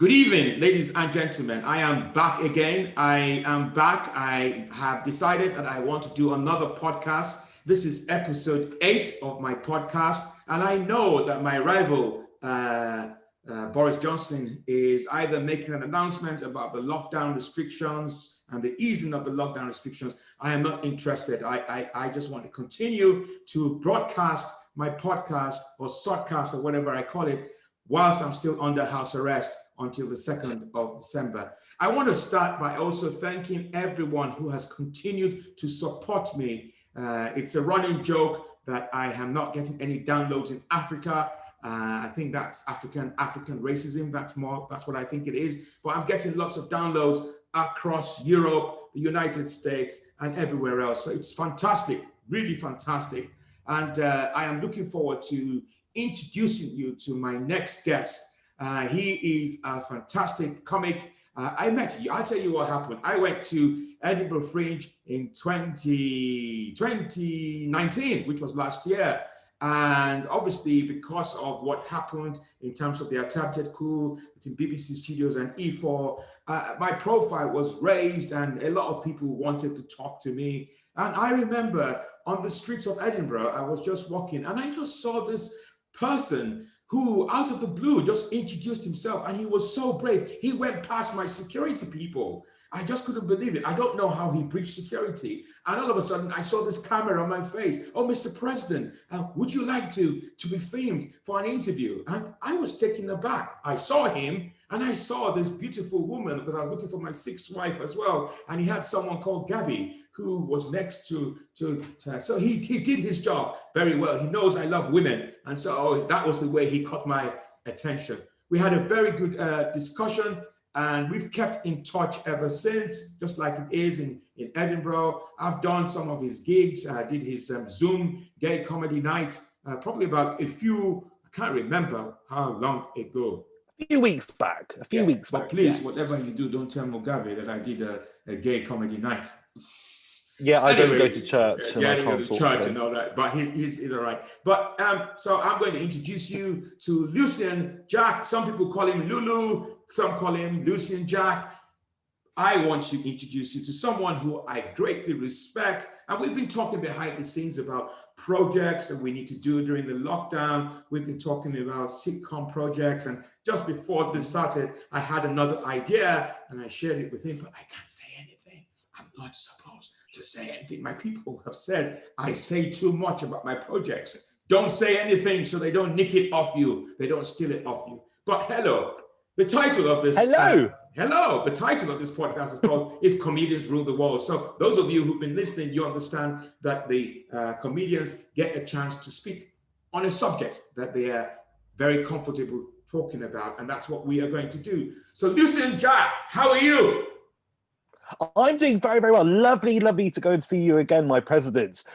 Good evening, ladies and gentlemen. I am back again. I am back. I have decided that I want to do another podcast. This is episode 8 of my podcast. And I know that my rival, Boris Johnson, is either making an announcement about the lockdown restrictions and the easing of the lockdown restrictions. I am not interested. I just want to continue to broadcast my podcast or shortcast or whatever I call it whilst I'm still under house arrest until the 2nd of December. I want to start by also thanking everyone who has continued to support me. It's a running joke that I am not getting any downloads in Africa. I think that's African racism. That's what I think it is. But I'm getting lots of downloads across Europe, the United States, and everywhere else. So it's fantastic, really fantastic. And I am looking forward to introducing you to my next guest. He is a fantastic comic. I met you. I'll tell you what happened. I went to Edinburgh Fringe in 2019, which was last year. And obviously, because of what happened in terms of the attempted coup between BBC Studios and E4, my profile was raised and a lot of people wanted to talk to me. And I remember on the streets of Edinburgh, I was just walking and I just saw this person who out of the blue just introduced himself, and he was so brave. He went past my security people. I just couldn't believe it. I don't know how he breached security. And all of a sudden, I saw this camera on my face. Oh, Mr. President, would you like to be filmed for an interview? And I was taken aback. I saw him, and I saw this beautiful woman, because I was looking for my 6th wife as well. And he had someone called Gabby, who was next to her. So he did his job very well. He knows I love women. And so that was the way he caught my attention. We had a very good discussion, and we've kept in touch ever since, just like it is in Edinburgh. I've done some of his gigs. I did his Zoom gay comedy night, probably about I can't remember how long ago. A few weeks back. But please, whatever you do, don't tell Mugabe that I did a gay comedy night. Yeah, I don't go to church. Yeah, I go to church and all that, but he's all right. But so I'm going to introduce you to Lucien Jack. Some people call him Lulu, some call him Lucien Jack. I want to introduce you to someone who I greatly respect. And we've been talking behind the scenes about projects that we need to do during the lockdown. We've been talking about sitcom projects. And just before this started, I had another idea and I shared it with him, but I can't say anything. I'm not supposed to say anything. My people have said I say too much about my projects. Don't say anything so they don't nick it off you. They don't steal it off you. But hello, the title of this. The title of this podcast is called If Comedians Rule the World. So those of you who've been listening, you understand that the comedians get a chance to speak on a subject that they are very comfortable talking about. And that's what we are going to do. So Lucien Jack, how are you? I'm doing very, very well. Lovely to go and see you again, my president.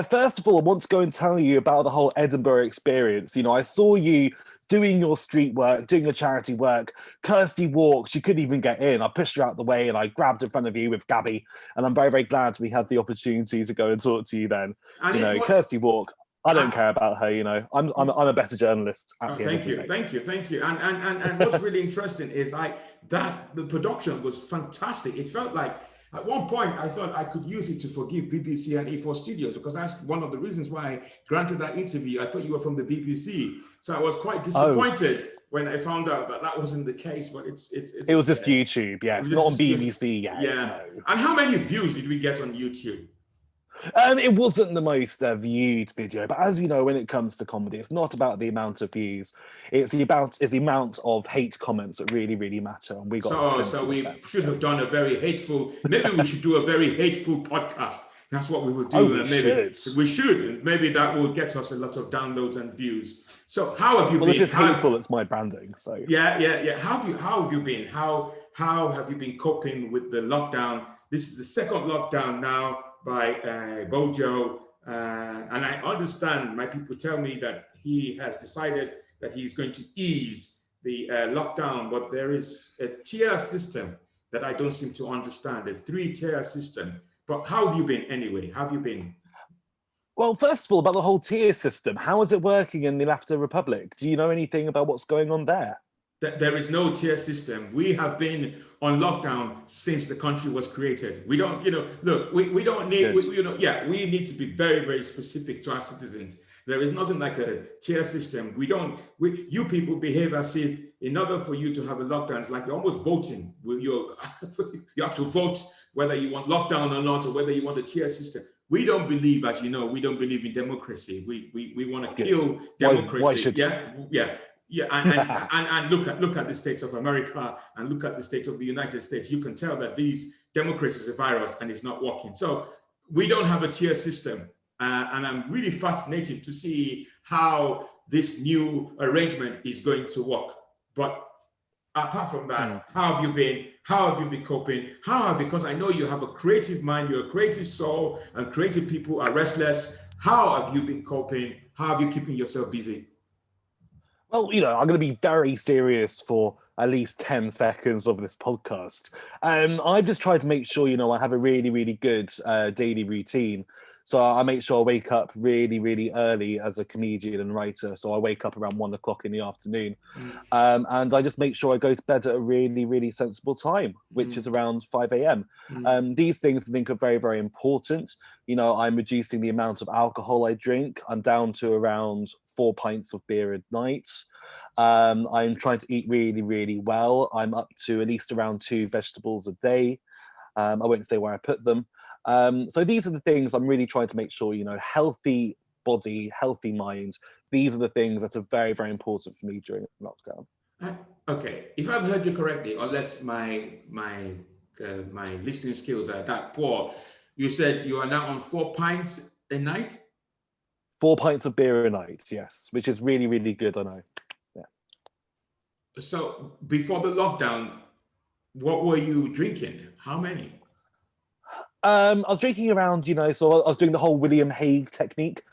First of all, I want to go and tell you about the whole Edinburgh experience. You know, I saw you doing your street work, doing your charity work. Kirsty walked, you couldn't even get in. I pushed her out the way and I grabbed in front of you with Gabby. And I'm very, very glad we had the opportunity to go and talk to you then. And Kirsty walk, I don't care about her, you know. I'm a better journalist. Thank you. And what's really interesting is the production was fantastic. It felt like at one point I thought I could use it to forgive BBC and E4 Studios, because that's one of the reasons why I granted that interview. I thought you were from the BBC, so I was quite disappointed when I found out that wasn't the case. But it was just YouTube, yes, not on BBC yet. Yeah. No. And how many views did we get on YouTube? It wasn't the most viewed video, but as you know, when it comes to comedy, it's not about the amount of views; it's the amount of hate comments that really, really matter. And we got so we should have done a very hateful. Maybe we should do a very hateful podcast. That's what we will do. We should. Maybe that will get us a lot of downloads and views. So how have you been? If it's hateful, it's my branding. So yeah. How have you been? How have you been coping with the lockdown? This is the 2nd lockdown now by Obonjo, and I understand my people tell me that he has decided that he's going to ease the lockdown, but there is a tier system that I don't seem to understand, a 3-tier system. But how have you been anyway? How have you been? Well, first of all, about the whole tier system, how is it working in the Laughter Republic? Do you know anything about what's going on there? There is no tier system. We have been on lockdown since the country was created. We don't, look, we don't need, we need to be very, very specific to our citizens. There is nothing like a tier system. You people behave as if in order for you to have a lockdown, it's like you're almost voting. You have to vote whether you want lockdown or not, or whether you want a tier system. We don't believe, as you know, we don't believe in democracy. We want to kill democracy. Why should and look at the states of America and look at the state of the United States. You can tell that these democracies are a virus and it's not working. So we don't have a tier system. And I'm really fascinated to see how this new arrangement is going to work. But apart from that, how have you been? How have you been coping? Because I know you have a creative mind, you're a creative soul, and creative people are restless. How have you been coping? How have you keeping yourself busy? Well, I'm going to be very serious for at least 10 seconds of this podcast. I've just tried to make sure, I have a really, really good daily routine. So I make sure I wake up really, really early as a comedian and writer. So I wake up around 1 o'clock in the afternoon. And I just make sure I go to bed at a really, really sensible time, which is around 5 a.m. These things I think are very, very important. I'm reducing the amount of alcohol I drink. I'm down to around 4 pints of beer a night. I'm trying to eat really, really well. I'm up to at least around 2 vegetables a day. I won't say where I put them. So these are the things I'm really trying to make sure, healthy body, healthy mind. These are the things that are very, very important for me during lockdown. Okay, if I've heard you correctly, unless my listening skills are that poor, you said you are now on 4 pints a night? 4 pints of beer a night, yes, which is really, really good, I know. Yeah. So before the lockdown, what were you drinking? How many? I was drinking around, so I was doing the whole William Hague technique.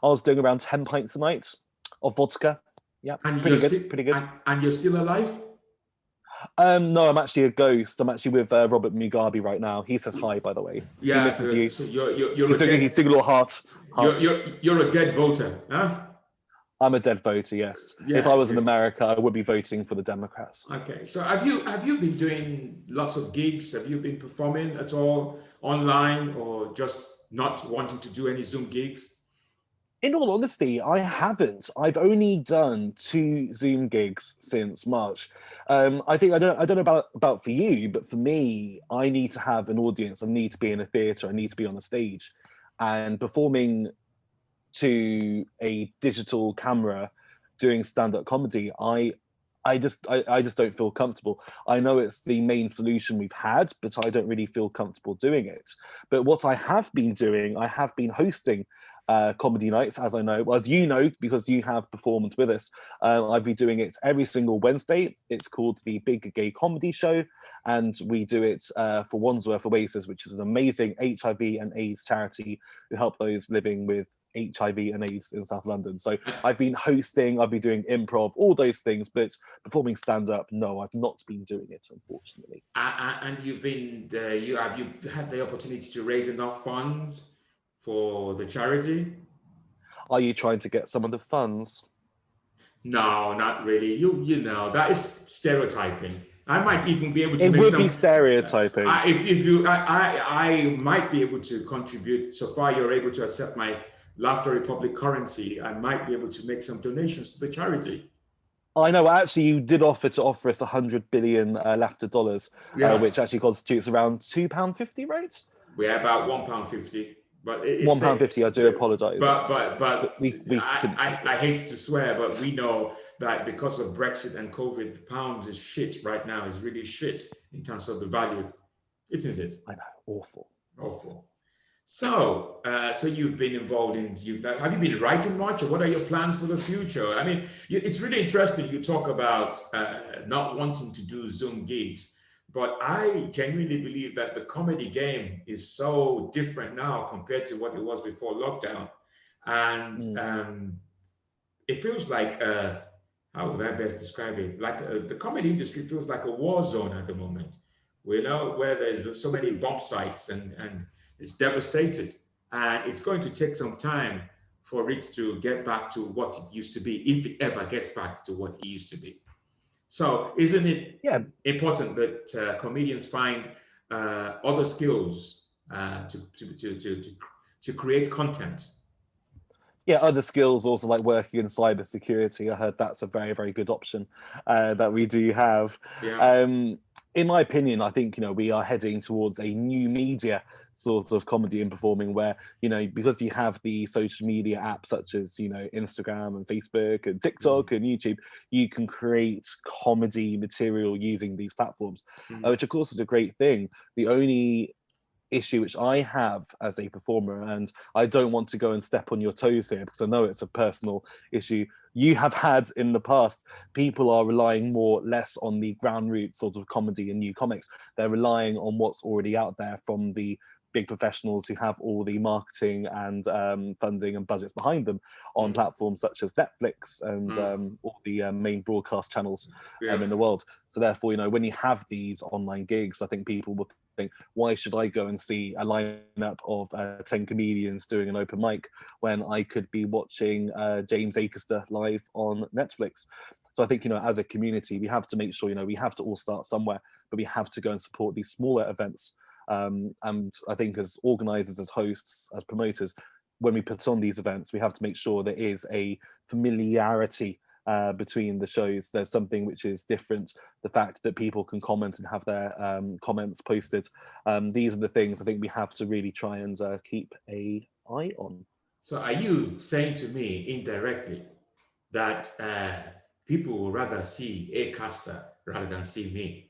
I was doing around 10 pints a night of vodka. Yeah, and pretty good. And you're still alive? No, I'm actually a ghost. I'm actually with Robert Mugabe right now. He says hi, by the way. Yeah, he misses you. So he's doing a little heart. You're a dead voter, huh? I'm a dead voter, yes. Yeah, if I was in America, I would be voting for the Democrats. Okay, so have you been doing lots of gigs? Have you been performing at all online, or just not wanting to do any Zoom gigs? In all honesty, I haven't. I've only done 2 Zoom gigs since March. I think I don't know about for you, but for me, I need to have an audience. I need to be in a theatre. I need to be on a stage, and performing to a digital camera, doing stand-up comedy. I just don't feel comfortable. I know it's the main solution we've had, but I don't really feel comfortable doing it. But what I have been doing, I have been hosting comedy nights, as I know, as you know, because you have performed with us. I've been doing it every single Wednesday. It's called the Big Gay Comedy Show, and we do it for Wandsworth Oasis, which is an amazing HIV and AIDS charity who help those living with HIV and AIDS in South London. So I've been hosting, I've been doing improv, all those things, but performing stand-up, no, I've not been doing it, unfortunately. And you've been, you had the opportunity to raise enough funds for the charity? Are you trying to get some of the funds? No, not really. You know, that is stereotyping. I might even be able to. It would be stereotyping. I might be able to contribute. So far, you're able to accept my Laughter Republic currency. I might be able to make some donations to the charity. I know. Actually, you did offer us 100 billion laughter dollars, yes. Which actually constitutes around £2.50, right? We're about £1.50. But £1.50. I do apologise. But I hate to swear, but we know that because of Brexit and COVID, the pound is shit right now. It's really shit in terms of the value. It is it. I know, awful. So, so you've been involved in. Have you been writing much, or what are your plans for the future? I mean, it's really interesting. You talk about not wanting to do Zoom gigs. But I genuinely believe that the comedy game is so different now compared to what it was before lockdown. And it feels like, how would I best describe it? Like the comedy industry feels like a war zone at the moment, where there's so many bomb sites and it's devastated. And it's going to take some time for it to get back to what it used to be, if it ever gets back to what it used to be. So isn't it Yeah. important that comedians find other skills to create content? Yeah, other skills also like working in cybersecurity. I heard that's a very, very good option that we do have. Yeah. In my opinion, I think, we are heading towards a new media sort of comedy and performing where, because you have the social media apps such as, Instagram and Facebook and TikTok and YouTube, you can create comedy material using these platforms, which of course is a great thing. The only issue which I have as a performer, and I don't want to go and step on your toes here because I know it's a personal issue you have had in the past. People are relying less on the ground roots sort of comedy and new comics. They're relying on what's already out there from the big professionals who have all the marketing and funding and budgets behind them on platforms such as Netflix and all the main broadcast channels in the world. So therefore, when you have these online gigs, I think people will think, why should I go and see a lineup of 10 comedians doing an open mic when I could be watching James Acaster live on Netflix? So I think, as a community, we have to make sure, we have to all start somewhere, but we have to go and support these smaller events. And I think as organisers, as hosts, as promoters, when we put on these events, we have to make sure there is a familiarity between the shows. There's something which is different. The fact that people can comment and have their comments posted. These are the things I think we have to really try and keep an eye on. So are you saying to me indirectly that people will rather see Acaster rather than see me?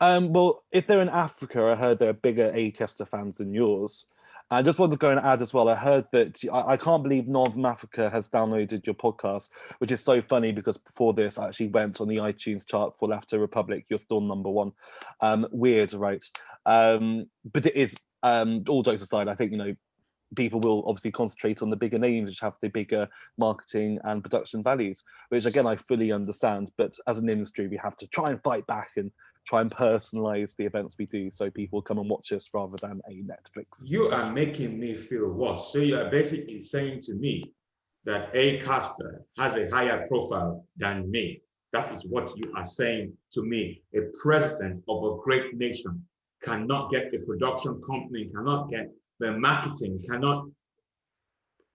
Well, if they're in Africa, I heard there are bigger Acaster fans than yours. I just wanted to go and add as well, I heard that, I can't believe Northern Africa has downloaded your podcast, which is so funny because before this I actually went on the iTunes chart for Laughter Republic. You're still #1. Weird, right? But it is, all jokes aside, I think, people will obviously concentrate on the bigger names which have the bigger marketing and production values, which again, I fully understand. But as an industry, we have to try and fight back and try and personalize the events we do so people come and watch us rather than a Netflix. You are making me feel worse. So you are basically saying to me that Acaster has a higher profile than me. That is what you are saying to me. A president of a great nation cannot get a production company, cannot get the marketing, cannot.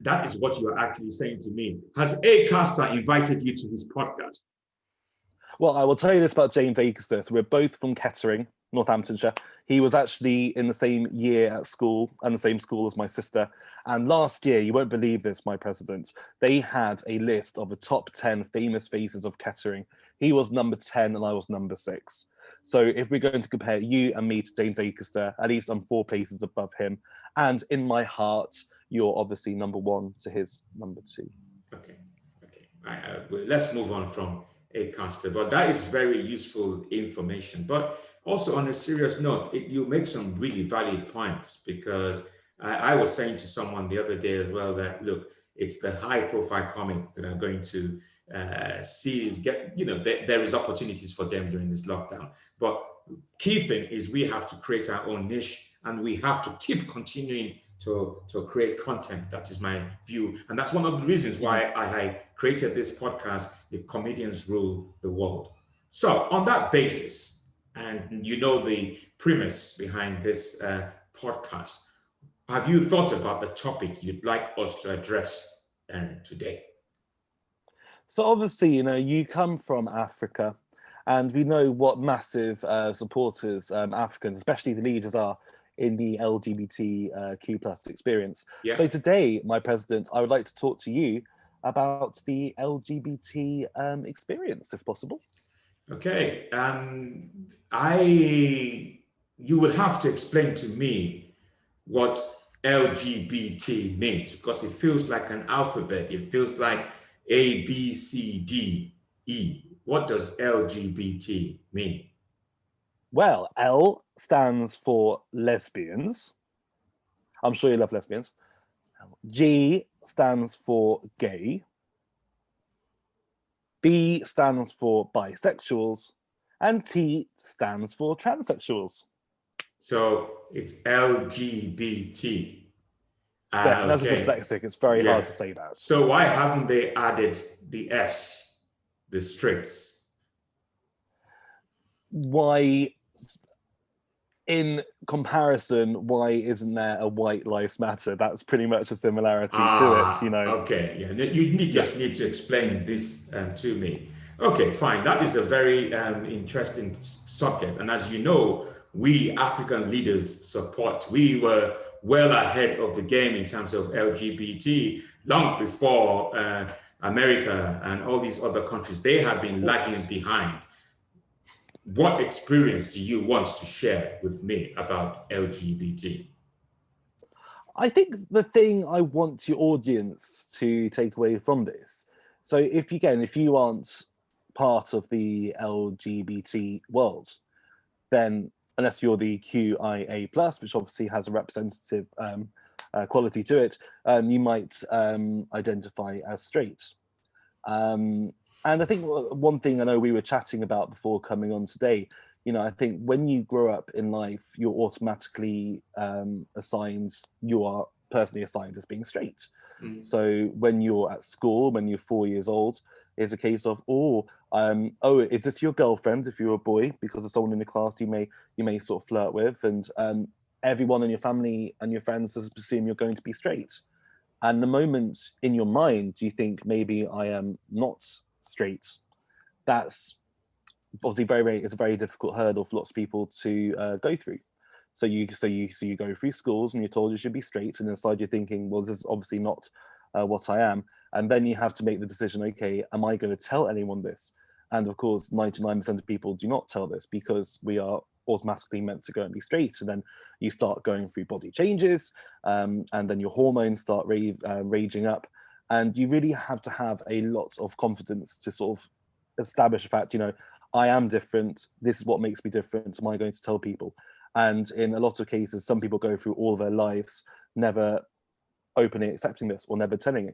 That is what you are actually saying to me. Has Acaster invited you to his podcast? Well, I will tell you this about James Acaster. So we're both from Kettering, Northamptonshire. He was actually in the same year at school and the same school as my sister. And last year, you won't believe this, my president, they had a list of the top 10 famous faces of Kettering. He was number 10 and I was number 6. So if we're going to compare you and me to James Acaster, at least I'm 4 places above him. And in my heart, you're obviously number 1 to his number 2. Okay. Let's move on from Acaster, but that is very useful information. But also on a serious note, you make some really valid points, because I was saying to someone the other day as well that, look, it's the high profile comics that are going to there is opportunities for them during this lockdown. But key thing is we have to create our own niche, and we have to keep continuing to create content. That is my view. And that's one of the reasons why I created this podcast, If Comedians Rule the World. So on that basis, and the premise behind this podcast, have you thought about the topic you'd like us to address today? So obviously, you come from Africa, and we know what massive supporters Africans, especially the leaders, are in the LGBTQ plus experience. Yeah. So today, my president, I would like to talk to you about the LGBT experience, if possible. Okay. You will have to explain to me what LGBT means, because it feels like an alphabet. It feels like A, B, C, D, E. What does LGBT mean? Well, L stands for lesbians. I'm sure you love lesbians. G stands for gay. B stands for bisexuals. And T stands for transsexuals. So it's LGBT. Yes, and as a dyslexic, it's very hard to say that. So why haven't they added the the streets? Why, in comparison, why isn't there a White Lives Matter? That's pretty much a similarity to it, you know. Okay, yeah. Just need to explain this to me. Okay, fine. That is a very interesting subject. And as you know, we African leaders we were well ahead of the game in terms of LGBT long before America and all these other countries. They have been lagging behind. What experience do you want to share with me about LGBT? I think the thing I want your audience to take away from this, so if you aren't part of the LGBT world, then unless you're the QIA+, which obviously has a representative quality to it, you might identify as straight. And I think one thing I know we were chatting about before coming on today, you know, I think when you grow up in life, you're automatically you are personally assigned as being straight. So when you're at school, when you're 4 years old, it's a case of, is this your girlfriend if you're a boy? Because there's someone in the class you may sort of flirt with, and everyone in your family and your friends just assume you're going to be straight. And the moment in your mind you think maybe I am not straight, that's obviously it's a very difficult hurdle for lots of people to go through. So you go through schools and you're told you should be straight, and inside you're thinking, well, this is obviously not what I am. And then you have to make the decision, okay, am I going to tell anyone this? And of course, 99% of people do not tell this because we are automatically meant to go and be straight. And then you start going through body changes, and then your hormones start raging up. And you really have to have a lot of confidence to sort of establish the fact, you know, I am different. This is what makes me different. Am I going to tell people? And in a lot of cases, some people go through all their lives never openly accepting this or never telling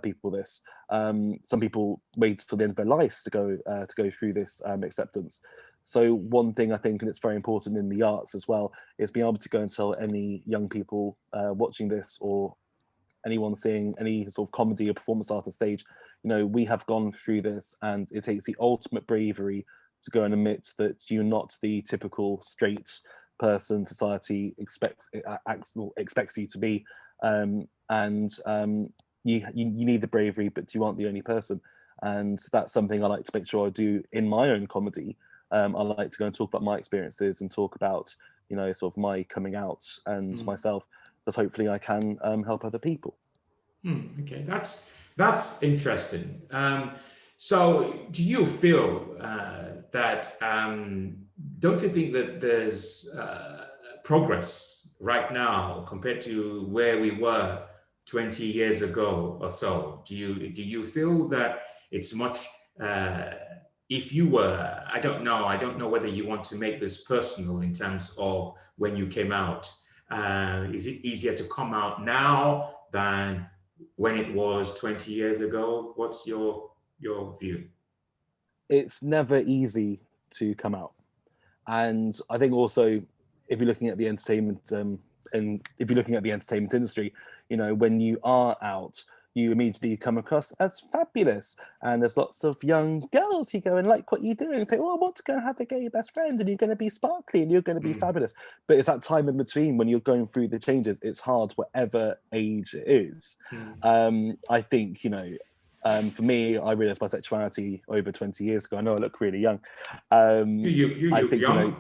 people this. Some people wait till the end of their lives to go through this acceptance. So one thing I think, and it's very important in the arts as well, is being able to go and tell any young people watching this, or anyone seeing any sort of comedy or performance art on stage, you know, we have gone through this, and it takes the ultimate bravery to go and admit that you're not the typical straight person society expects you to be, you need the bravery, but you aren't the only person. And that's something I like to make sure I do in my own comedy. I like to go and talk about my experiences and talk about, you know, sort of my coming out and myself, because hopefully I can help other people. Okay, that's interesting. So do you feel that, don't you think that there's progress right now compared to where we were 20 years ago or so? Do you feel that it's much, if you were, I don't know whether you want to make this personal in terms of when you came out. Is it easier to come out now than when it was 20 years ago? What's your view? It's never easy to come out. And I think also, if you're looking at the entertainment and if you're looking at the entertainment industry, you know, when you are out, you immediately come across as fabulous. And there's lots of young girls who go and like what you do and say, oh, I want to go and have a gay best friend, and you're going to be sparkly and you're going to be fabulous. But it's that time in between when you're going through the changes. It's hard, whatever age it is. I think, you know, for me, I realized my sexuality over 20 years ago. I know I look really young. You I think, young. you know,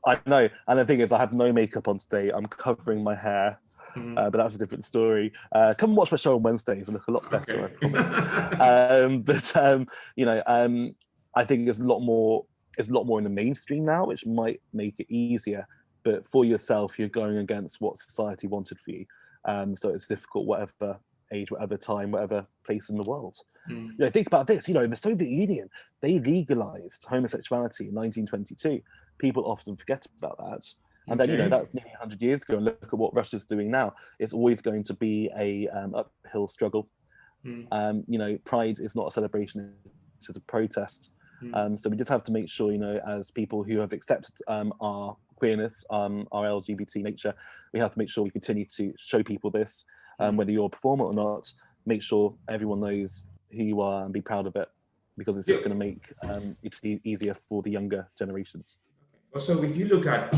I know. And the thing is, I have no makeup on today. I'm covering my hair. But that's a different story. Come and watch my show on Wednesdays. I look a lot better, I promise. You know, I think it's a lot more in the mainstream now, which might make it easier. But for yourself, you're going against what society wanted for you. So it's difficult, whatever age, whatever time, whatever place in the world. You know, think about this. You know, in the Soviet Union, they legalized homosexuality in 1922. People often forget about that. And then, you know, that's nearly 100 years ago, and look at what Russia's doing now. It's always going to be a uphill struggle. You know, Pride is not a celebration, it's a protest. So we just have to make sure, you know, as people who have accepted our queerness, our LGBT nature, we have to make sure we continue to show people this, whether you're a performer or not, make sure everyone knows who you are and be proud of it. because it's just going to make it easier for the younger generations. So if you look at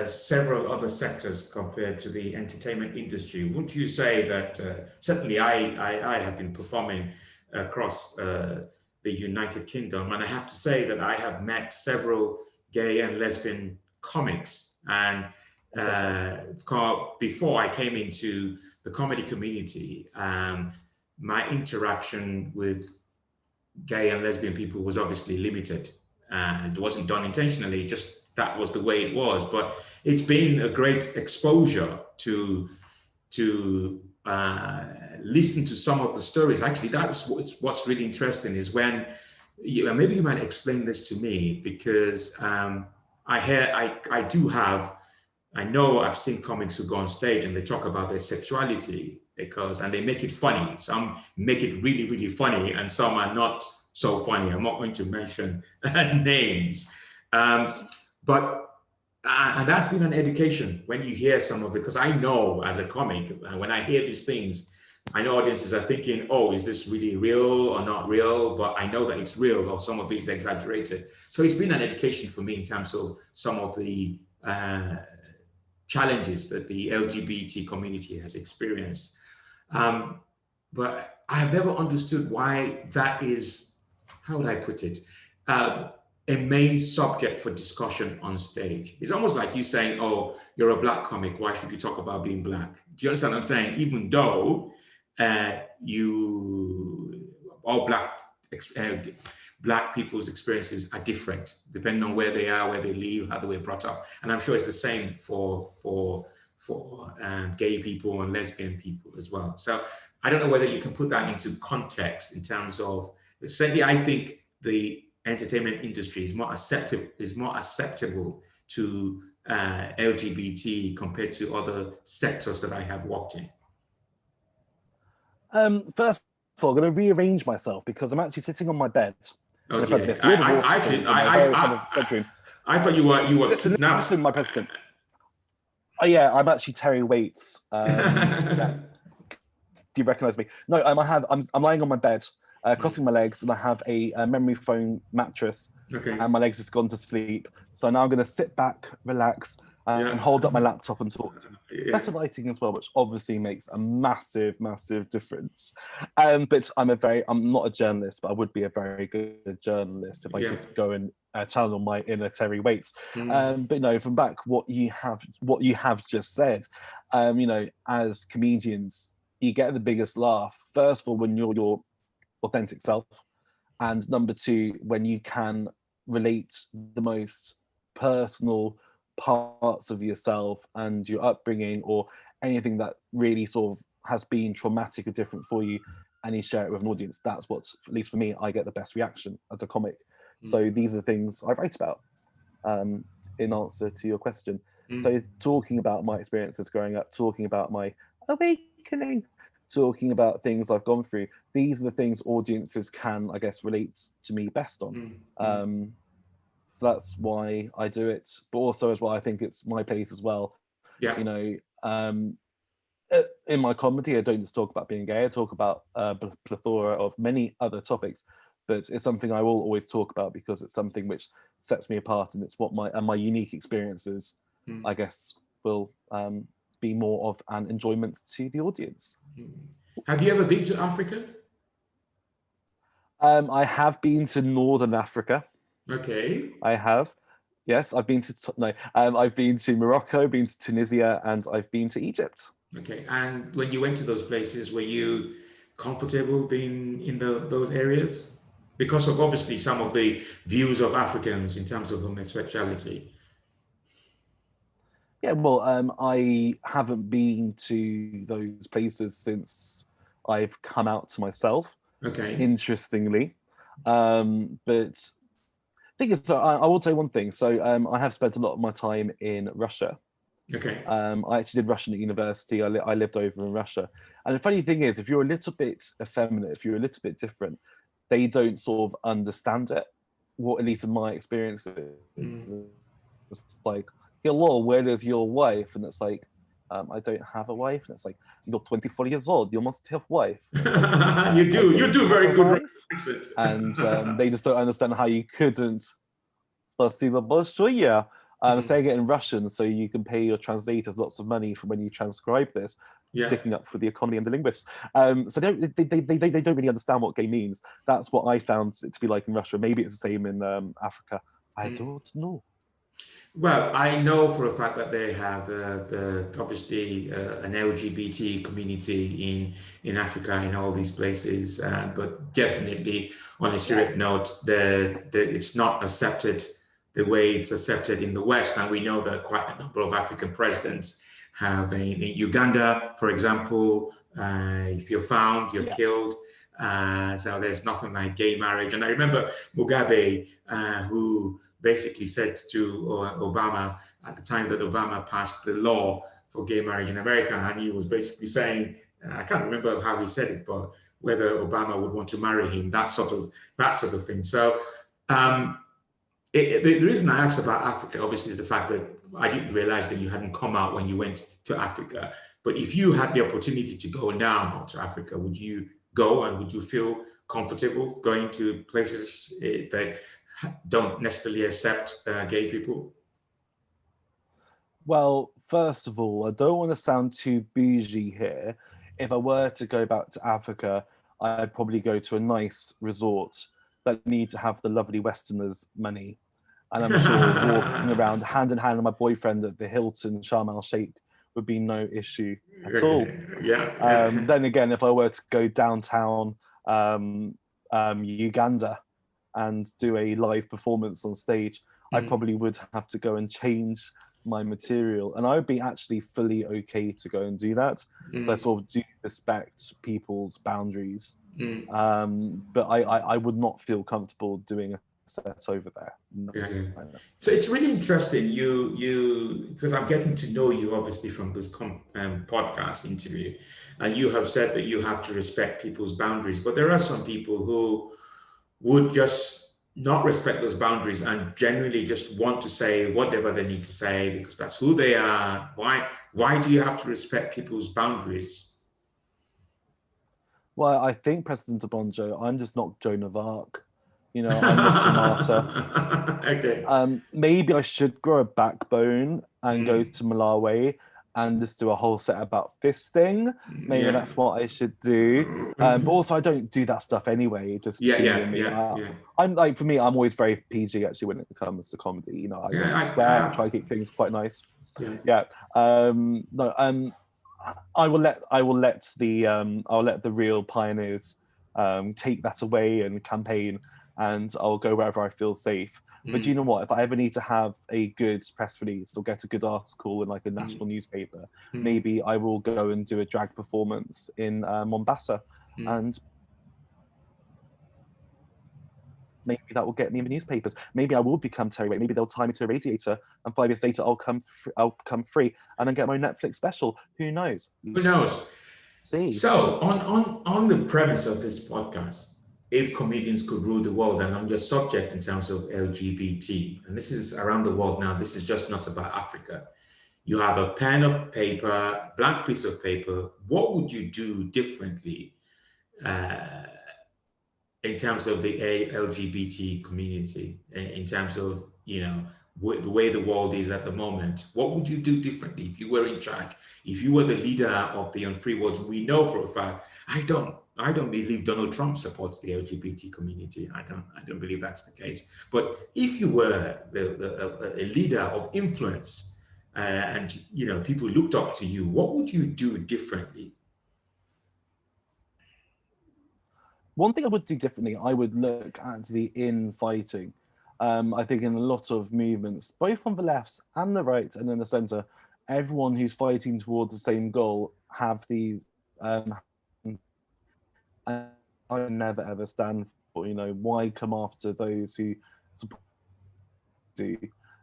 several other sectors compared to the entertainment industry, wouldn't you say that certainly I have been performing across the United Kingdom, and I have to say that I have met several gay and lesbian comics, and before I came into the comedy community, my interaction with gay and lesbian people was obviously limited, and it wasn't done intentionally, just that was the way it was. But it's been a great exposure to listen to some of the stories. Actually, that's what's really interesting is when maybe you might explain this to me, because I know I've seen comics who go on stage and they talk about their sexuality and they make it funny. Some make it really, really funny, and some are not so funny. I'm not going to mention names. But that's been an education when you hear some of it, because I know as a comic, when I hear these things, I know audiences are thinking, oh, is this really real or not real? But I know that it's real, or some of it is exaggerated. So it's been an education for me in terms of some of the challenges that the LGBT community has experienced. But I have never understood why that is, how would I put it? A main subject for discussion on stage. It's almost like you saying, oh, you're a black comic, why should you talk about being black? Do you understand what I'm saying? Even though all black people's experiences are different, depending on where they are, where they live, how they were brought up. And I'm sure it's the same for gay people and lesbian people as well. So I don't know whether you can put that into context in terms of, certainly I think the entertainment industry is more acceptable to LGBT compared to other sectors that I have worked in. First of all, I'm going to rearrange myself because I'm actually sitting on my bed. Oh, in front of me. I thought you were listen, my president. Oh yeah, I'm actually Terry Waits. Do you recognise me? No, I'm lying on my bed, crossing my legs, and I have a memory foam mattress, and my legs just gone to sleep. So now I'm going to sit back, relax, and hold up my laptop and talk. Better lighting as well, which obviously makes a massive, massive difference. But I'm not a journalist, but I would be a very good journalist if I could go and channel my inner Terry Waits. But no, from back what you have just said, as comedians, you get the biggest laugh. First of all, when you're your authentic self, and number two, when you can relate the most personal parts of yourself and your upbringing or anything that really sort of has been traumatic or different for you, and you share it with an audience. That's what, at least for me, I get the best reaction as a comic. So these are the things I write about in answer to your question. So talking about my experiences growing up, talking about my awakening, talking about things I've gone through, these are the things audiences can, I guess, relate to me best on. So that's why I do it, but also as well, I think it's my place as well. In my comedy, I don't just talk about being gay, I talk about a plethora of many other topics, but it's something I will always talk about because it's something which sets me apart, and it's what my unique experiences, I guess, will be more of an enjoyment to the audience. Have you ever been to Africa? I have been to Northern Africa. Okay. I have. Yes, I've been to I've been to Morocco, been to Tunisia, and I've been to Egypt. Okay. And when you went to those places, were you comfortable being in those areas? Because of obviously some of the views of Africans in terms of homosexuality. Yeah, well, I haven't been to those places since I've come out to myself. Okay. Interestingly, but thing is, I will say one thing. So I have spent a lot of my time in Russia. Okay. I actually did Russian at university. I lived over in Russia. And the funny thing is, if you're a little bit effeminate, if you're a little bit different, they don't sort of understand it. What, at least in my experience, it's like, hello, where is your wife? And it's like, I don't have a wife. And it's like, you're 24 years old, you must have wife. And it's like, You I do don't have very a good wife. accent. And they just don't understand how you couldn't. Спасибо большое. Saying it in Russian so you can pay your translators lots of money for when you transcribe this, Yeah. sticking up for the economy and the linguists. So they don't really understand what gay means. That's what I found it to be like in Russia. Maybe it's the same in Africa. I don't know. Well, I know for a fact that they have obviously an LGBT community in Africa, in all these places, but definitely on a serious note, it's not accepted the way it's accepted in the West. And we know that quite a number of African presidents have in Uganda, for example, if you're found, you're killed. So there's nothing like gay marriage. And I remember Mugabe, who basically said to Obama at the time that Obama passed the law for gay marriage in America, and he was basically saying, I can't remember how he said it, but whether Obama would want to marry him, that sort of thing. So the reason I asked about Africa, obviously, is the fact that I didn't realize that you hadn't come out when you went to Africa. But if you had the opportunity to go now to Africa, would you go, and would you feel comfortable going to places that don't necessarily accept gay people? Well, first of all, I don't want to sound too bougie here. If I were to go back to Africa, I'd probably go to a nice resort that need to have the lovely Westerners' money. And I'm sure walking around hand in hand with my boyfriend at the Hilton Sharm el Sheikh would be no issue at all. Yeah. Then again, if I were to go downtown Uganda and do a live performance on stage, I probably would have to go and change my material, and I would be actually fully okay to go and do that. But I sort of do respect people's boundaries, but I would not feel comfortable doing a set over there. No. So it's really interesting. You because I'm getting to know you obviously from this podcast interview, and you have said that you have to respect people's boundaries, but there are some people who would just not respect those boundaries and genuinely just want to say whatever they need to say because that's who they are. Why do you have to respect people's boundaries? Well, I think President Obonjo, I'm just not Joan of Arc. You know, I'm not a martyr. Okay. Maybe I should grow a backbone and go to Malawi and just do a whole set about fisting. Maybe that's what I should do. But also, I don't do that stuff anyway. Just between me. I'm like, for me, I'm always very PG actually when it comes to comedy. You know, I don't swear. I try to keep things quite nice. Yeah. No. I will let the real pioneers take that away and campaign, and I'll go wherever I feel safe. But do you know what? If I ever need to have a good press release or get a good article in like a national newspaper, maybe I will go and do a drag performance in Mombasa, and maybe that will get me in the newspapers. Maybe I will become Terry Waite. Maybe they'll tie me to a radiator, and 5 years later I'll come free and then get my Netflix special. Who knows? Who knows? See. So on the premise of this podcast, if comedians could rule the world, and I'm just subject in terms of LGBT, and this is around the world now, this is just not about Africa. You have a pen of paper, blank piece of paper. What would you do differently in terms of the LGBT community, in terms of, the way the world is at the moment? What would you do differently if you were in charge? If you were the leader of the unfree world? We know for a fact, I don't believe Donald Trump supports the LGBT community. I don't believe that's the case. But if you were a leader of influence, and people looked up to you, what would you do differently? One thing I would do differently, I would look at the infighting. I think in a lot of movements, both on the left and the right and in the centre, everyone who's fighting towards the same goal have these. I never ever stand for, why come after those who support you?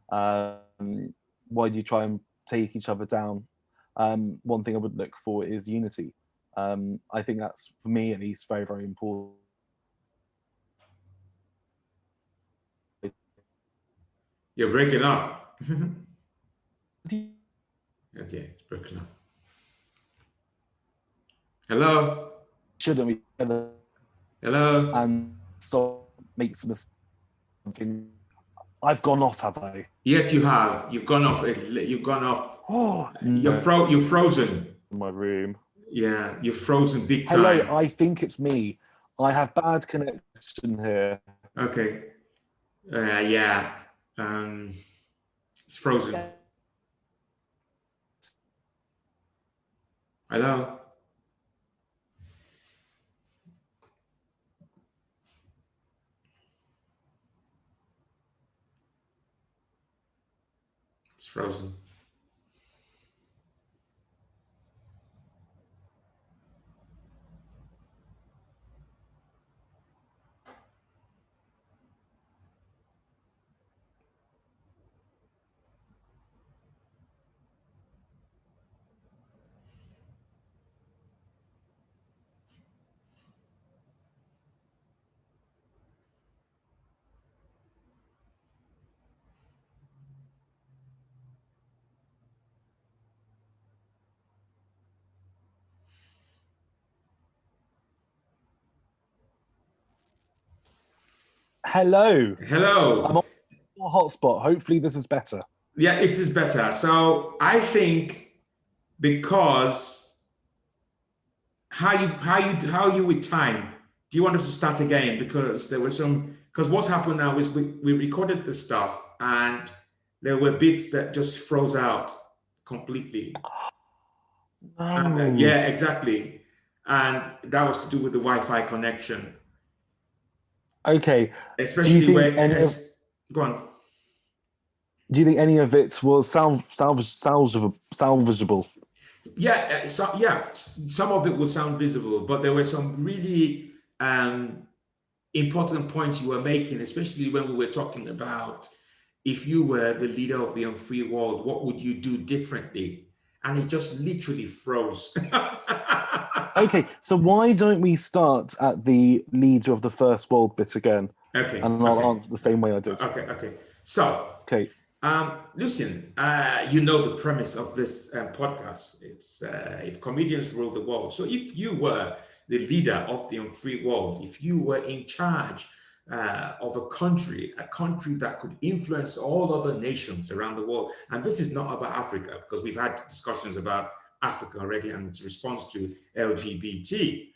Why do you try and take each other down? One thing I would look for is unity. I think that's, for me at least, very, very important. You're breaking up. Okay, it's broken up. Hello? Shouldn't we? Hello? And so make some something. I've gone off, have I? Yes, you have. You've gone off. You've gone off. Oh no! You're frozen. In my room. Yeah, you're frozen big Hello, time. I think it's me. I have bad connection here. Okay. Yeah. It's frozen. Hello? It's frozen. Hello. I'm Hello. on a hotspot. Hopefully, this is better. Yeah, it is better. So I think because how you with time? Do you want us to start again? Because there were some because what's happened now is we recorded the stuff and there were bits that just froze out completely. And No. yeah, exactly. And that was to do with the Wi-Fi connection, Okay. Do you especially think where any of go on. Do you think any of it was salvageable? Yeah, some of it will sound visible, but there were some really important points you were making, especially when we were talking about if you were the leader of the unfree world, what would you do differently? And it just literally froze. Okay, so why don't we start at the leader of the first world bit again? Okay, And I'll okay, answer the same way I did. okay. So, Okay. Lucien, you know the premise of this podcast. It's if comedians rule the world. So if you were the leader of the unfree world, if you were in charge of a country that could influence all other nations around the world, and this is not about Africa, because we've had discussions about Africa already and its response to LGBT,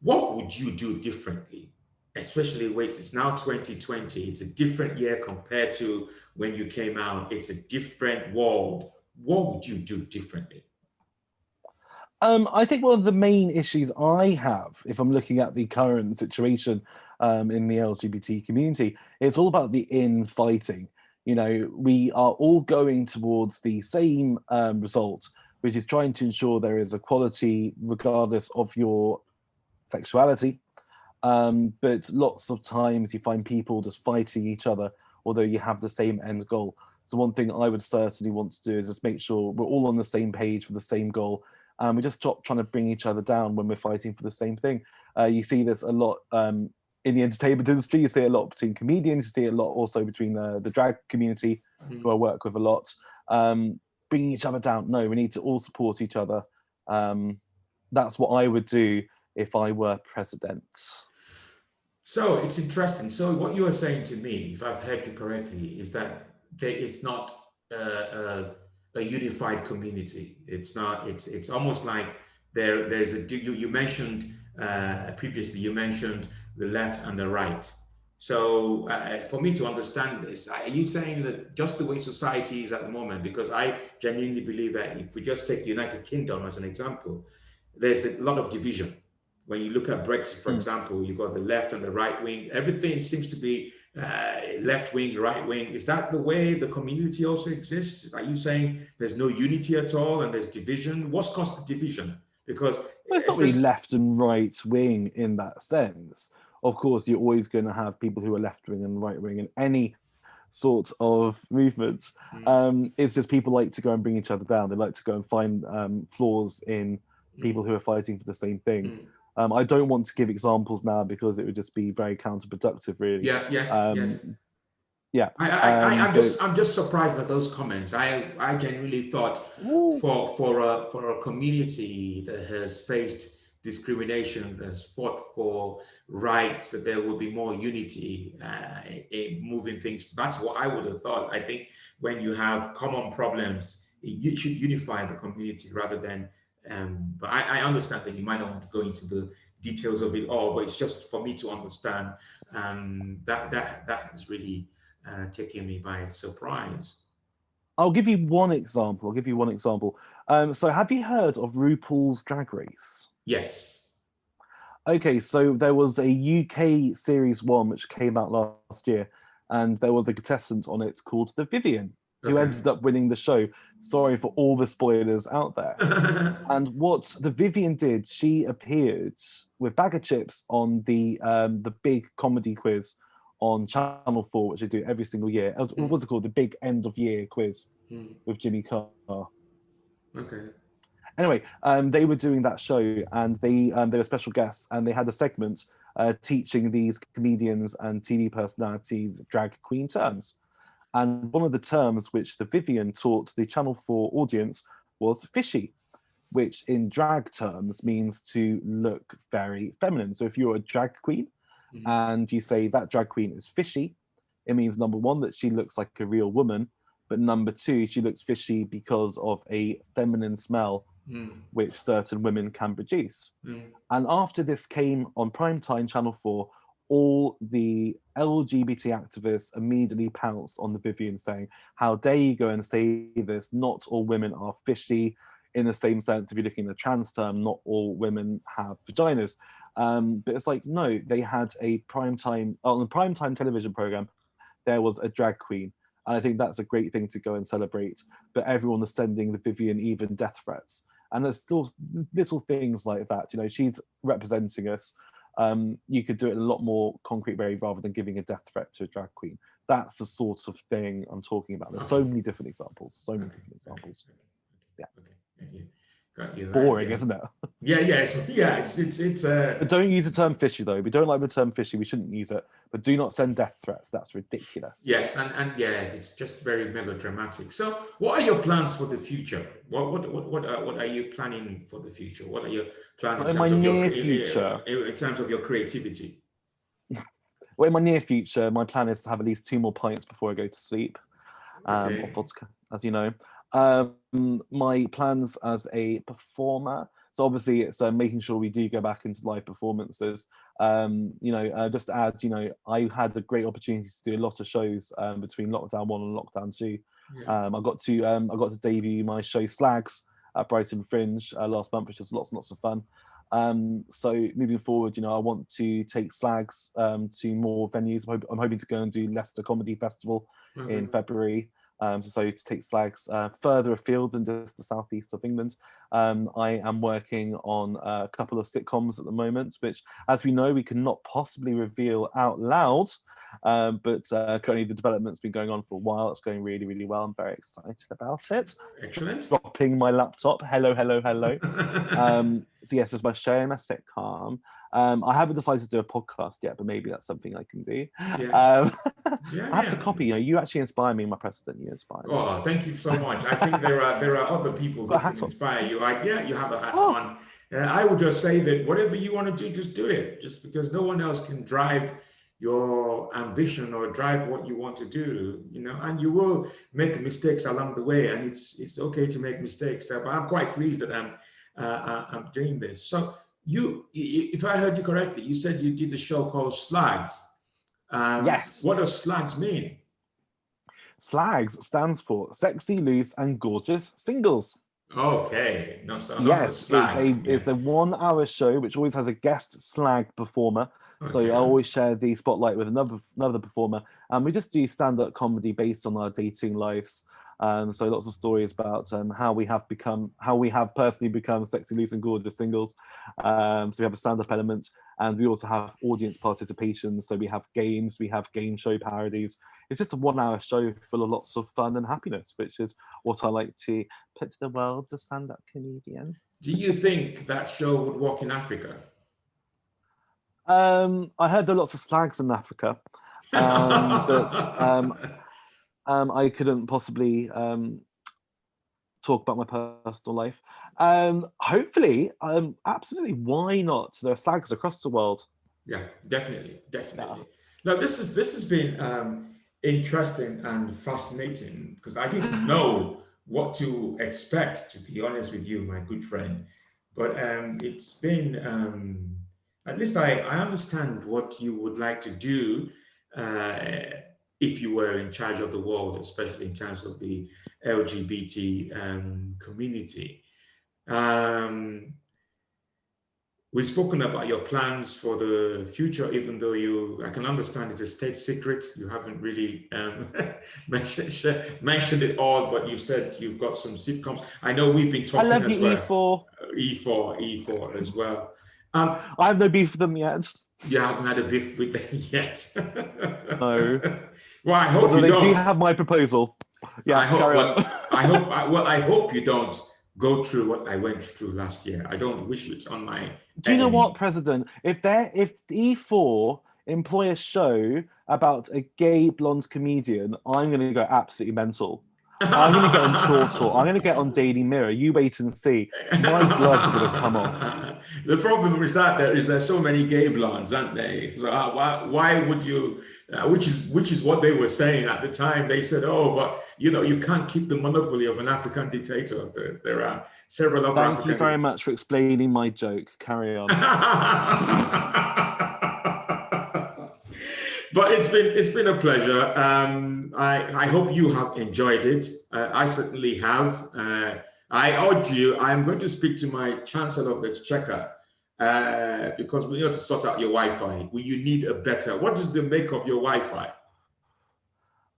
what would you do differently? Especially when it's now 2020, it's a different year compared to when you came out. It's a different world. What would you do differently? I think one of the main issues I have, if I'm looking at the current situation in the LGBT community, it's all about the infighting. You know, we are all going towards the same result, which is trying to ensure there is equality regardless of your sexuality. But lots of times you find people just fighting each other, although you have the same end goal. So one thing I would certainly want to do is just make sure we're all on the same page for the same goal, and we just stop trying to bring each other down when we're fighting for the same thing. You see this a lot in the entertainment industry. You see a lot between comedians. You see a lot also between the drag community, who I work with a lot. Bringing each other down. No, we need to all support each other. That's what I would do if I were president. So it's interesting. So what you are saying to me, if I've heard you correctly, is that there is not a unified community. It's not. It's almost like there's a. You mentioned previously. You mentioned the left and the right. So for me to understand this, are you saying that just the way society is at the moment? Because I genuinely believe that if we just take the United Kingdom as an example, there's a lot of division. When you look at Brexit, for example, you've got the left and the right wing. Everything seems to be left wing, right wing. Is that the way the community also exists? Are you saying there's no unity at all and there's division? What's caused the division? Because Well, it's not really left and right wing in that sense. Of course, you're always going to have people who are left wing and right wing in any sort of movement. It's just people like to go and bring each other down. They like to go and find flaws in people who are fighting for the same thing. I don't want to give examples now because it would just be very counterproductive, really. Yeah, yes, yes. Yeah. I'm just surprised by those comments. I genuinely thought for a community that has faced discrimination, that's fought for rights, that there will be more unity in moving things. That's what I would have thought. I think when you have common problems, you should unify the community rather than. But I understand that you might not want to go into the details of it all, but it's just for me to understand that is really taking me by surprise. I'll give you one example. So have you heard of RuPaul's Drag Race? Yes. Okay, so there was a UK series one which came out last year, and there was a contestant on it called the Vivian, who Okay. ended up winning the show. Sorry for all the spoilers out there. And what the Vivian did, she appeared with bag of chips on the big comedy quiz on Channel 4, which they do every single year. What was it called? The big end of year quiz with Jimmy Carr. Okay. Anyway, they were doing that show, and they were special guests, and they had a segment teaching these comedians and TV personalities drag queen terms. And one of the terms which the Vivian taught the Channel 4 audience was fishy, which in drag terms means to look very feminine. So if you're a drag queen and you say that drag queen is fishy, it means number one, that she looks like a real woman, but number two, she looks fishy because of a feminine smell which certain women can produce. And after this came on primetime Channel 4, all the LGBT activists immediately pounced on the Vivian, saying, how dare you go and say this? Not all women are fishy. In the same sense, if you're looking at the trans term, not all women have vaginas. But it's like, no, they had a primetime, on the primetime television program, there was a drag queen. And I think that's a great thing to go and celebrate. But everyone was sending the Vivian even death threats. And there's still little things like that. You know, she's representing us. You could do it in a lot more concrete way rather than giving a death threat to a drag queen. That's the sort of thing I'm talking about. There's so many different examples. Yeah. Got you. Boring, isn't it? It's But don't use the term fishy though. We don't like the term fishy. We shouldn't use it. But do not send death threats. That's ridiculous. Yes, and yeah, it's just very melodramatic. So, what are your plans for the future? What are you planning for the future? What are your plans in my near future? In terms of your creativity? Well, in my near future, my plan is to have at least 2 more pints before I go to sleep. Okay. Of vodka, as you know. My plans as a performer. So obviously, it's making sure we do go back into live performances. Just to add, I had a great opportunity to do a lot of shows between lockdown 1 and lockdown 2. Yeah. I got to debut my show Slags at Brighton Fringe last month, which was lots and lots of fun. So moving forward, I want to take Slags to more venues. I'm hoping to go and do Leicester Comedy Festival in February. So to take Slags further afield than just the southeast of England. I am working on a couple of sitcoms at the moment, which, as we know, we cannot possibly reveal out loud. But currently the development's been going on for a while. It's going really, really well. I'm very excited about it. Excellent. Dropping my laptop. Hello. So yes, it's my show and my sitcom. I haven't decided to do a podcast yet, but maybe that's something I can do. I have to copy. You actually inspire me, my president. You inspire me. Oh, thank you so much. I think there are other people that can inspire you. You have a hat on. I would just say that whatever you want to do, just do it. Just because no one else can drive your ambition or drive what you want to do, and you will make mistakes along the way, and it's okay to make mistakes. But I'm quite pleased that I'm doing this. So if I heard you correctly, you said you did a show called Slags. Yes. What does Slags mean? Slags stands for Sexy, Loose, and Gorgeous Singles. Okay. Yes, it's a 1-hour show which always has a guest slag performer. Okay. So I always share the spotlight with another performer, and we just do stand-up comedy based on our dating lives. So lots of stories about how we have personally become sexy, loose, and gorgeous singles. So we have a stand-up element, and we also have audience participation. So we have games, we have game show parodies. It's just a 1-hour show full of lots of fun and happiness, which is what I like to put to the world as a stand-up comedian. Do you think that show would work in Africa? I heard there are lots of slags in Africa. but I couldn't possibly talk about my personal life. Hopefully, absolutely, why not? There are SAGs across the world. Yeah, definitely, Yeah. definitely. Now this has been interesting and fascinating because I didn't know what to expect, to be honest with you, my good friend. But it's been at least I understand what you would like to do if you were in charge of the world, especially in terms of the LGBT community. Um, We've spoken about your plans for the future, even though I can understand it's a state secret. You haven't really mentioned it all, but you've said you've got some sitcoms. I know we've been I talking love you, as well. E4. E4 as well. Um, I have no beef with them yet. you haven't had a beef with them yet. No. Well, I hope Although you they do don't. have my proposal. I Yeah, hope. carry on. Well, I hope. Well, I hope you don't go through what I went through last year. I don't wish it on my Do you know what, enemy. President? If E4 employ a show about a gay blonde comedian, I'm going to go absolutely mental. I'm going to get on Chortle. I'm going to get on Daily Mirror. You wait and see. My gloves are going to come off. The problem is that there's so many gay blondes, aren't they? So why would you? Which is what they were saying at the time. They said, "Oh, but you can't keep the monopoly of an African dictator. There are several other Thank you African." very much for explaining my joke. Carry on. But it's been a pleasure. I hope you have enjoyed it. I certainly have. I urge you. I'm going to speak to my Chancellor of the Exchequer because we need to sort out your Wi-Fi. You need a better. What is the make of your Wi-Fi?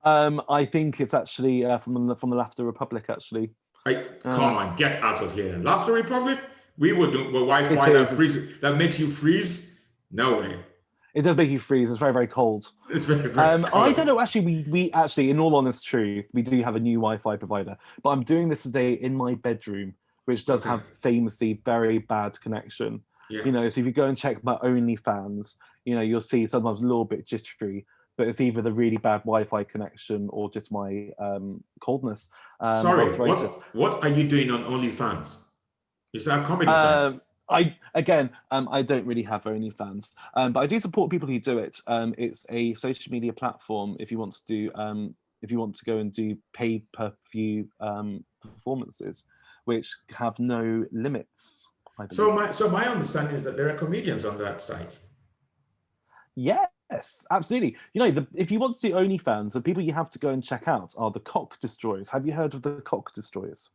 I think it's actually from the Laughter Republic. Actually, Come on, get out of here, Laughter Republic. We would do Wi-Fi that makes you freeze. No way. It does make you freeze. It's very, very cold. It's very, very cold. I don't know. Actually, we actually, in all honest truth, we do have a new Wi-Fi provider. But I'm doing this today in my bedroom, which does have famously very bad connection. Yeah. So if you go and check my OnlyFans, you'll see sometimes a little bit jittery, but it's either the really bad Wi-Fi connection or just my coldness. Sorry, what are you doing on OnlyFans? Is that a comedy site? I don't really have OnlyFans, but I do support people who do it. It's a social media platform. If you want to go and do pay-per-view performances, which have no limits. So my understanding is that there are comedians on that site. Yes, absolutely. If you want to do OnlyFans, the people you have to go and check out are the Cock Destroyers. Have you heard of the Cock Destroyers?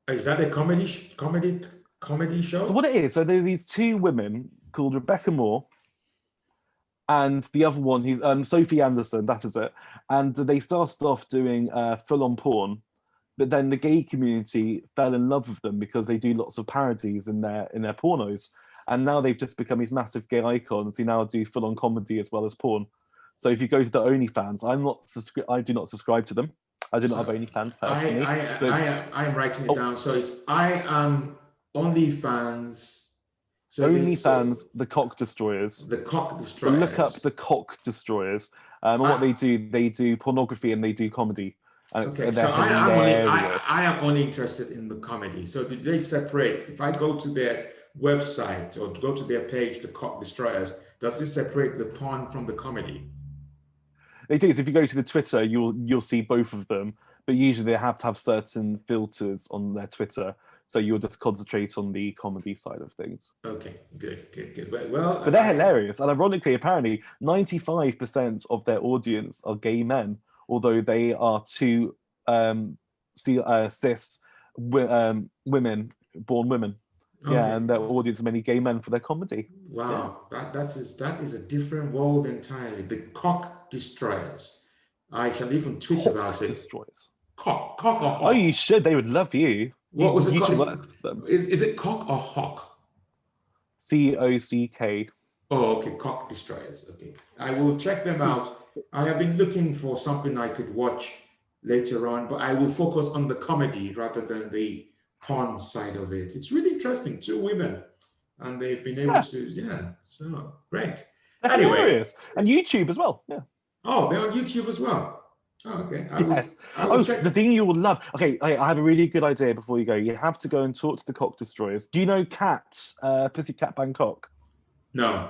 Is that a comedy show? So what it is, so there are these two women called Rebecca Moore and the other one who's Sophie Anderson, that is it. And they started off doing full-on porn, but then the gay community fell in love with them because they do lots of parodies in their pornos. And now they've just become these massive gay icons who now do full-on comedy as well as porn. So if you go to the OnlyFans, I do not subscribe to them. I do not have OnlyFans personally. I am writing it down. So it's I am OnlyFans. So OnlyFans, the Cock Destroyers. The Cock Destroyers. So look up the Cock Destroyers. And what they do pornography and they do comedy. And okay, so I am only interested in the comedy. So do they separate? If I go to their website or to go to their page, the Cock Destroyers, does it separate the porn from the comedy? They do. So if you go to the Twitter, you'll see both of them, but usually they have to have certain filters on their Twitter, so you'll just concentrate on the comedy side of things. Okay, good. Well, but they're hilarious, and ironically, apparently, 95% of their audience are gay men, although they are two cis women, born women. Okay. Yeah, and their audience are many gay men for their comedy. Wow, yeah. that is a different world entirely. The Cock Destroyers. I shall even tweet about it. Destroyers. Cock or hawk? Oh, you should. They would love you. What was it called? Is it cock or hawk? COCK. Oh, okay. Cock Destroyers. Okay, I will check them out. I have been looking for something I could watch later on, but I will focus on the comedy rather than the porn side of it. It's really interesting. Two women, and they've been able to, so great. They're hilarious. And YouTube as well. Yeah. Oh, they're on YouTube as well. Oh, okay. Yes. I will check. The thing you will love. Okay, I have a really good idea before you go. You have to go and talk to the Cock Destroyers. Do you know Kat, Pussycat Bangkok? No.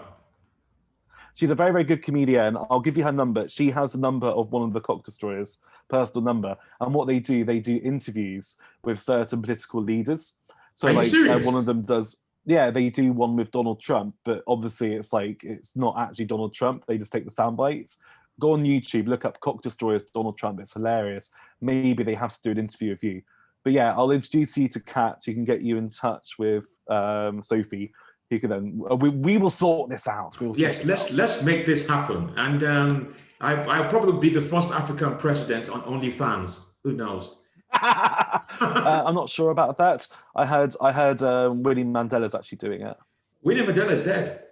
She's a very, very good comedian. I'll give you her number. She has the number of one of the Cock Destroyers, personal number. And what they do interviews with certain political leaders. So Are you like serious? one of them does, yeah, they do one with Donald Trump, but obviously it's like, it's not actually Donald Trump. They just take the sound bites. Go on YouTube, look up Cock Destroyers Donald Trump. It's hilarious. Maybe they have to do an interview with you. But yeah, I'll introduce you to Kat. You can get you in touch with Sophie. You can then we will sort this out. Yes, let's make this happen. And I'll probably be the first African president on OnlyFans. Who knows? I'm not sure about that. I heard Winnie Mandela's actually doing it. Winnie Mandela's dead.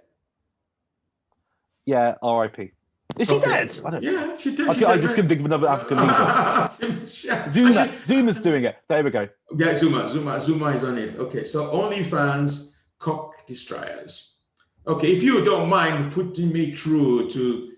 Yeah, R.I.P. Is she dead? I don't know. Yeah, she did. I just couldn't think of another African leader. Zuma's doing it. There we go. Yeah, Zuma is on it. Okay, so OnlyFans Cock Destroyers. Okay, if you don't mind putting me through to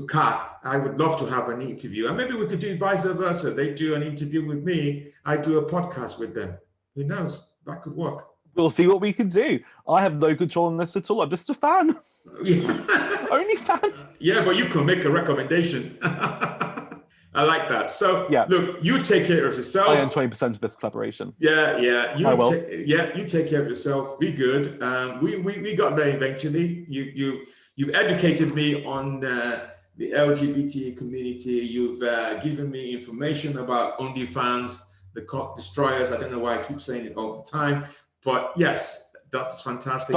Kat, I would love to have an interview, and maybe we could do vice versa. They do an interview with me, I do a podcast with them. Who knows? That could work. We'll see what we can do. I have no control on this at all. I'm just a fan. Yeah. Only fan. Yeah, but you can make a recommendation. I like that. So yeah. Look, you take care of yourself. I own 20% of this collaboration. Yeah. You take care of yourself. Be good. We got there eventually. You've educated me on the LGBT community. You've given me information about OnlyFans, the Cock Destroyers. I don't know why I keep saying it all the time, but yes, that's fantastic.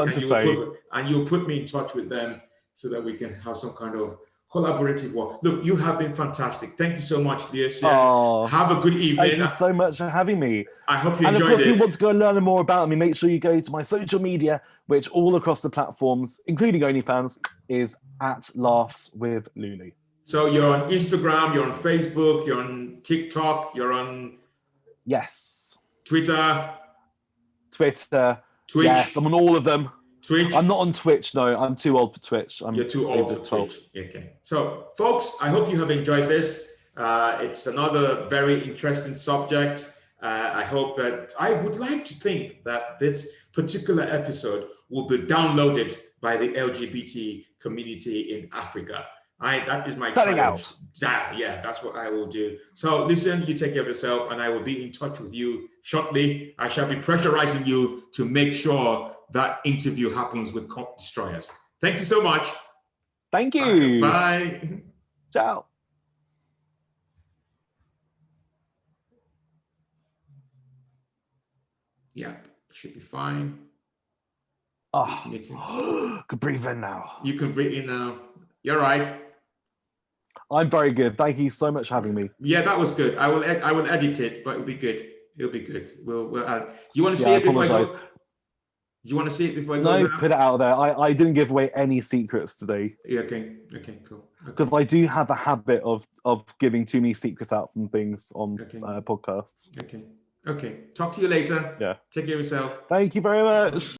And you'll put me in touch with them so that we can have some kind of collaborative work. Look, you have been fantastic. Thank you so much, Lucien. Have a good evening. Thank you so much for having me. I hope you enjoyed it. And of course, if you want to go and learn more about me, make sure you go to my social media, which all across the platforms, including OnlyFans, is at Laughs with Lulu. So you're on Instagram, you're on Facebook, you're on TikTok, you're on... Yes. Twitter. Twitch. Yes, I'm on all of them. Twitch. I'm not on Twitch, no. I'm too old for Twitch. You're too old for Twitch. Okay. So, folks, I hope you have enjoyed this. It's another very interesting subject. I would like to think that this particular episode will be downloaded by the LGBT community in Africa. That is my challenge. Yeah, that's what I will do. So listen, you take care of yourself, and I will be in touch with you shortly. I shall be pressurizing you to make sure that interview happens with Cock Destroyers. Thank you so much. Thank you. Bye. Ciao. Yeah, should be fine. Could breathe in now. You can breathe in now. You're right. I'm very good. Thank you so much for having me. Yeah, that was good. I will edit it, but it'll be good. It'll be good. We'll add. Do you want to see it before I go? Do you want to see it before I go? No, put it out there. I didn't give away any secrets today. Yeah, okay, cool. Because I do have a habit of giving too many secrets out from things on podcasts. Okay. Talk to you later. Yeah. Take care of yourself. Thank you very much.